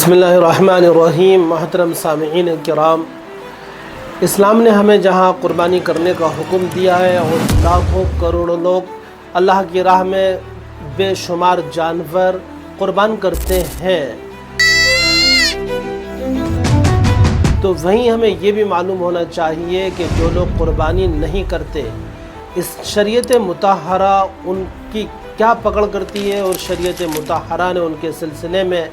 بسم اللہ الرحمن الرحیم۔ محترم سامعین کرام، اسلام نے ہمیں جہاں قربانی کرنے کا حکم دیا ہے اور لاکھوں کروڑوں لوگ اللہ کی راہ میں بے شمار جانور قربان کرتے ہیں، تو وہیں ہمیں یہ بھی معلوم ہونا چاہیے کہ جو لوگ قربانی نہیں کرتے، اس شریعت مطہرہ ان کی کیا پکڑ کرتی ہے اور شریعت مطہرہ نے ان کے سلسلے میں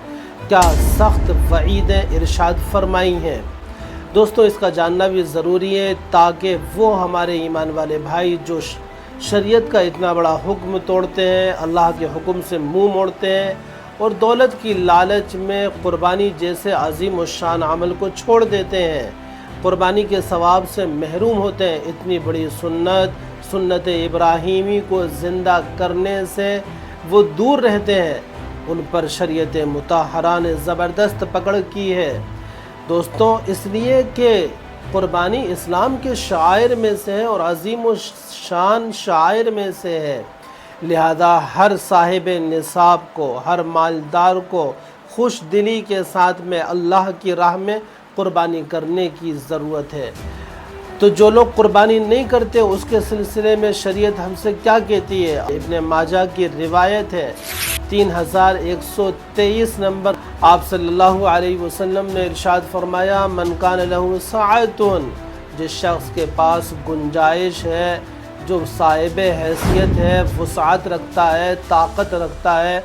کیا سخت وعیدیں ارشاد فرمائی ہیں۔ دوستو، اس کا جاننا بھی ضروری ہے تاکہ وہ ہمارے ایمان والے بھائی جو شریعت کا اتنا بڑا حکم توڑتے ہیں، اللہ کے حکم سے منہ موڑتے ہیں اور دولت کی لالچ میں قربانی جیسے عظیم الشان عمل کو چھوڑ دیتے ہیں، قربانی کے ثواب سے محروم ہوتے ہیں، اتنی بڑی سنت ابراہیمی کو زندہ کرنے سے وہ دور رہتے ہیں، ان پر شریعت مطہرہ نے زبردست پکڑ کی ہے۔ دوستوں، اس لیے کہ قربانی اسلام کے شعائر میں سے ہے اور عظیم الشان شعائر میں سے ہے، لہذا ہر صاحب نصاب کو، ہر مالدار کو خوش دلی کے ساتھ میں اللہ کی راہ میں قربانی کرنے کی ضرورت ہے۔ تو جو لوگ قربانی نہیں کرتے، اس کے سلسلے میں شریعت ہم سے کیا کہتی ہے؟ ابن ماجہ کی روایت ہے 3123 نمبر، آپ صلی اللہ علیہ وسلم نے ارشاد فرمایا، من کان لہ سعۃ، جس شخص کے پاس گنجائش ہے، جو صاحب حیثیت ہے، وسعت رکھتا ہے، طاقت رکھتا ہے،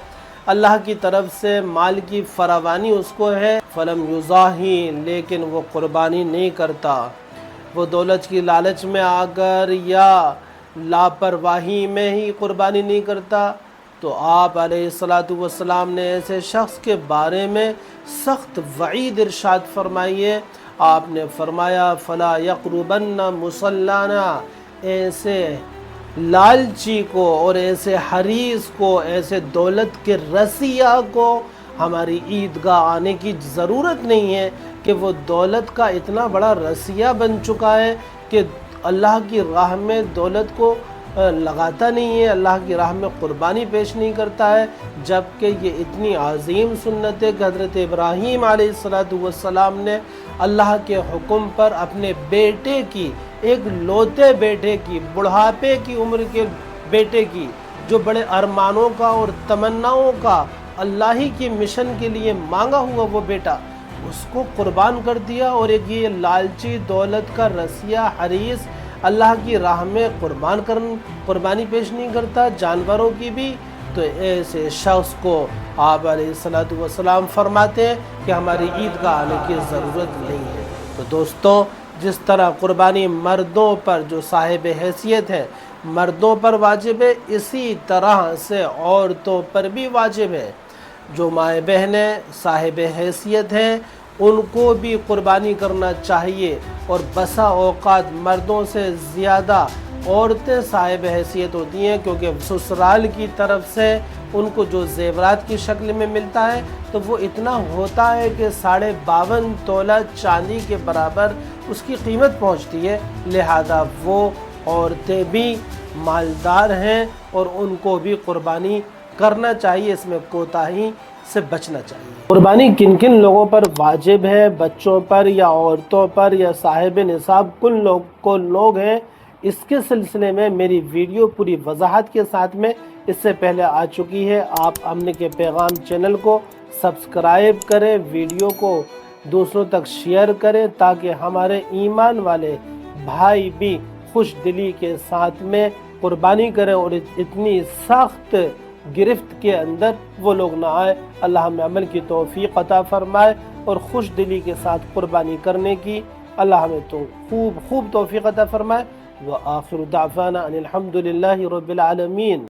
اللہ کی طرف سے مال کی فراوانی اس کو ہے، فلم یضاحی، لیکن وہ قربانی نہیں کرتا، وہ دولت کی لالچ میں آ کر یا لاپرواہی میں ہی قربانی نہیں کرتا، تو آپ علیہ السلام نے ایسے شخص کے بارے میں سخت وعید ارشاد فرمائی ہے۔ آپ نے فرمایا، فلا یقربن مصلانا، ایسے لالچی کو اور ایسے حریص کو، ایسے دولت کے رسیہ کو ہماری عیدگاہ آنے کی ضرورت نہیں ہے کہ وہ دولت کا اتنا بڑا رسیہ بن چکا ہے کہ اللہ کی راہ میں دولت کو لگاتا نہیں ہے، اللہ کی راہ میں قربانی پیش نہیں کرتا ہے، جبکہ یہ اتنی عظیم سنت ہے کہ حضرت ابراہیم علیہ السلام نے اللہ کے حکم پر اپنے بیٹے کی، ایک لوتے بیٹے کی، بڑھاپے کی عمر کے بیٹے کی، جو بڑے ارمانوں کا اور تمناؤں کا اللہ ہی کی مشن کے لیے مانگا ہوا وہ بیٹا، اس کو قربان کر دیا، اور ایک یہ لالچی دولت کا رسیہ حریص اللہ کی راہ میں قربانی پیش نہیں کرتا جانوروں کی بھی، تو ایسے شخص کو آپ علیہ السلام فرماتے ہیں کہ ہماری عیدگاہ آنے کی ضرورت نہیں ہے۔ تو دوستوں، جس طرح قربانی مردوں پر جو صاحب حیثیت ہے مردوں پر واجب ہے، اسی طرح سے عورتوں پر بھی واجب ہے۔ جو مائیں بہنیں صاحب حیثیت ہیں ان کو بھی قربانی کرنا چاہیے، اور بسا اوقات مردوں سے زیادہ عورتیں صاحب حیثیت ہوتی ہیں، کیونکہ سسرال کی طرف سے ان کو جو زیورات کی شکل میں ملتا ہے تو وہ اتنا ہوتا ہے کہ 52.5 تولہ چاندی کے برابر اس کی قیمت پہنچتی ہے، لہذا وہ عورتیں بھی مالدار ہیں اور ان کو بھی قربانی کرنا چاہیے، اس میں کوتاہی سے بچنا چاہیے۔ قربانی کن کن لوگوں پر واجب ہے؟ بچوں پر یا عورتوں پر یا صاحب نصاب کن لوگ ہیں؟ اس کے سلسلے میں میری ویڈیو پوری وضاحت کے ساتھ میں اس سے پہلے آ چکی ہے۔ آپ امن کے پیغام چینل کو سبسکرائب کریں، ویڈیو کو دوسروں تک شیئر کریں تاکہ ہمارے ایمان والے بھائی بھی خوش دلی کے ساتھ میں قربانی کریں اور اتنی سخت گرفت کے اندر وہ لوگ نہ آئے۔ اللہ ہمیں عمل کی توفیق عطا فرمائے اور خوش دلی کے ساتھ قربانی کرنے کی اللہ ہمیں تو خوب توفیق عطا فرمائے۔ وآخر دعوانا ان الحمد للہ رب العالمین۔